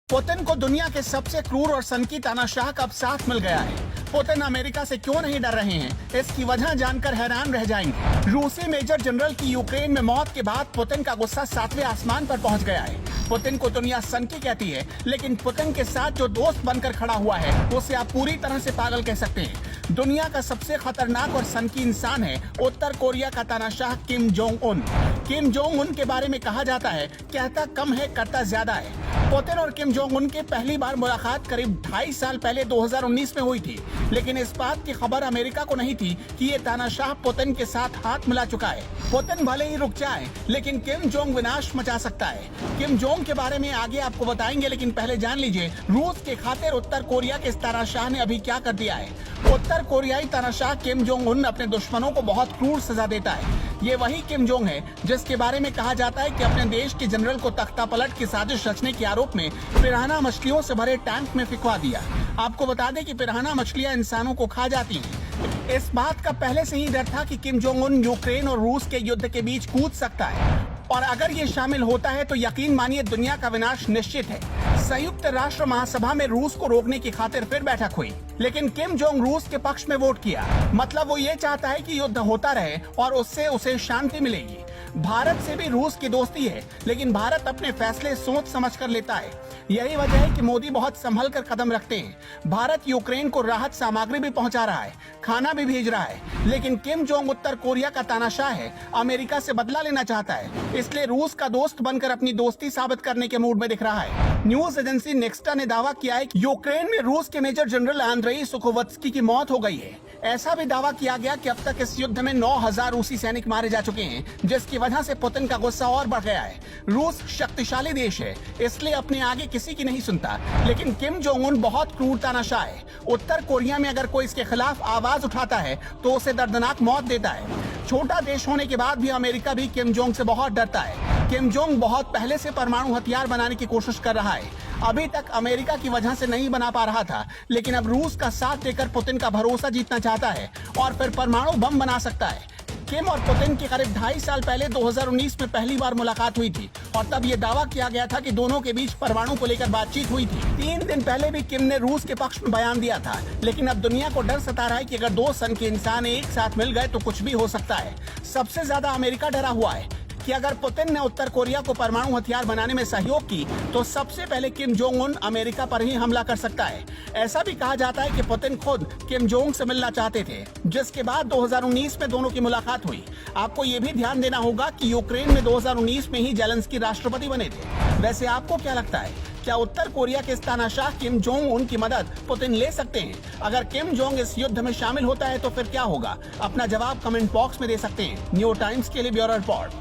Putin को दुनिया के सबसे क्रूर और सनकी तानाशाह का अब साथ मिल गया है। पुतिन अमेरिका से क्यों नहीं डर रहे हैं, इसकी वजह जानकर हैरान रह जाएंगे। रूसी मेजर जनरल की यूक्रेन में मौत के बाद पुतिन का गुस्सा 7वें आसमान पर पहुंच गया है। पुतिन को दुनिया सनकी कहती है, लेकिन पुतिन के साथ जो दोस्त बनकर खड़ा हुआ है उसे आप पूरी तरह से पागल कह सकते हैं। दुनिया का सबसे खतरनाक और सनकी इंसान है उत्तर कोरिया का तानाशाह Kim Jong Un. Kim Jong Un के बारे में कहा जाता है, कहता कम है करता ज्यादा है। पुतिन और किम जोंग उन की पहली बार मुलाकात करीब 2.5 साल पहले 2019 में हुई थी, लेकिन इस बात की खबर अमेरिका को नहीं थी कि ये तानाशाह पुतिन के साथ हाथ मिला चुका है। पुतिन भले ही रुक जाए, लेकिन किम जोंग विनाश मचा सकता है। किम जोंग के बारे में आगे आपको बताएंगे, लेकिन पहले जान लीजिए रूस के खातिर उत्तर कोरिया के तानाशाह ने अभी क्या कर दिया है। उत्तर कोरियाई तानाशाह किम जोंग उन अपने दुश्मनों को बहुत क्रूर सजा देता है। ये वही किम जोंग है जिसके बारे में कहा जाता है कि अपने देश के जनरल को तख्ता पलट की साजिश रचने के आरोप में पिरान्हा मछलियों से भरे टैंक में फिकवा दिया। आपको बता दें कि पिरान्हा मछलियां इंसानों को खा जाती हैं। इस बात का पहले से ही डर था कि किम जोंग उन यूक्रेन और रूस के युद्ध के बीच कूद सकता है, और अगर ये शामिल होता है तो यकीन मानिए दुनिया का विनाश निश्चित है। संयुक्त राष्ट्र महासभा में रूस को रोकने की खातिर फिर बैठक हुई, लेकिन किम जोंग रूस के पक्ष में वोट किया। मतलब वो ये चाहता है कि युद्ध होता रहे और उससे उसे शांति मिलेगी। भारत से भी रूस की दोस्ती है, लेकिन भारत अपने फैसले सोच समझ कर लेता है। यही वजह है कि मोदी बहुत संभल कर कदम रखते हैं। भारत यूक्रेन को राहत सामग्री भी पहुंचा रहा है, खाना भी भेज रहा है, लेकिन किम जोंग उत्तर कोरिया का तानाशाह है, अमेरिका से बदला लेना चाहता है, इसलिए रूस का दोस्त बनकर अपनी दोस्ती साबित करने के मूड में दिख रहा है। न्यूज एजेंसी नेक्स्टा ने दावा किया है कि यूक्रेन में रूस के मेजर जनरल आंद्रेई सुखोवत्स्की की मौत हो गई है। ऐसा भी दावा किया गया कि अब तक इस युद्ध में 9,000 रूसी सैनिक मारे जा चुके हैं, जिसकी वजह से पुतिन का गुस्सा और बढ़ गया है। रूस शक्तिशाली देश है, इसलिए अपने आगे किसी की नहीं सुनता, लेकिन किम जोंग उन बहुत क्रूर तानाशाह है। उत्तर कोरिया में अगर कोई इसके खिलाफ आवाज उठाता है तो उसे दर्दनाक मौत देता है। छोटा देश होने के बाद भी अमेरिका भी किम जोंग से बहुत डरता है। किम जोंग बहुत पहले से परमाणु हथियार बनाने की कोशिश कर रहा है। अभी तक अमेरिका की वजह से नहीं बना पा रहा था, लेकिन अब रूस का साथ देकर पुतिन का भरोसा जीतना चाहता है और फिर परमाणु बम बना सकता है। किम और पुतिन की करीब 2.5 साल पहले 2019 में पहली बार मुलाकात हुई थी, और तब ये दावा किया गया था कि दोनों के बीच परमाणु को लेकर बातचीत हुई थी। 3 दिन पहले भी किम ने रूस के पक्ष में बयान दिया था, लेकिन अब दुनिया को डर सता रहा है कि अगर 2 सन के इंसान एक साथ मिल गए तो कुछ भी हो सकता है। सबसे ज्यादा अमेरिका डरा हुआ है कि अगर पुतिन ने उत्तर कोरिया को परमाणु हथियार बनाने में सहयोग की तो सबसे पहले किम जोंग उन अमेरिका पर ही हमला कर सकता है। ऐसा भी कहा जाता है कि पुतिन खुद किम जोंग से मिलना चाहते थे, जिसके बाद 2019 में दोनों की मुलाकात हुई। आपको ये भी ध्यान देना होगा कि यूक्रेन में 2019 में ही जेलेंस्की राष्ट्रपति बने थे। वैसे आपको क्या लगता है, क्या उत्तर कोरिया के तानाशाह किम जोंग उन की मदद पुतिन ले सकते हैं? अगर किम जोंग इस युद्ध में शामिल होता है तो फिर क्या होगा? अपना जवाब कमेंट बॉक्स में दे सकते हैं। न्यू टाइम्स के लिए ब्यूरो रिपोर्ट।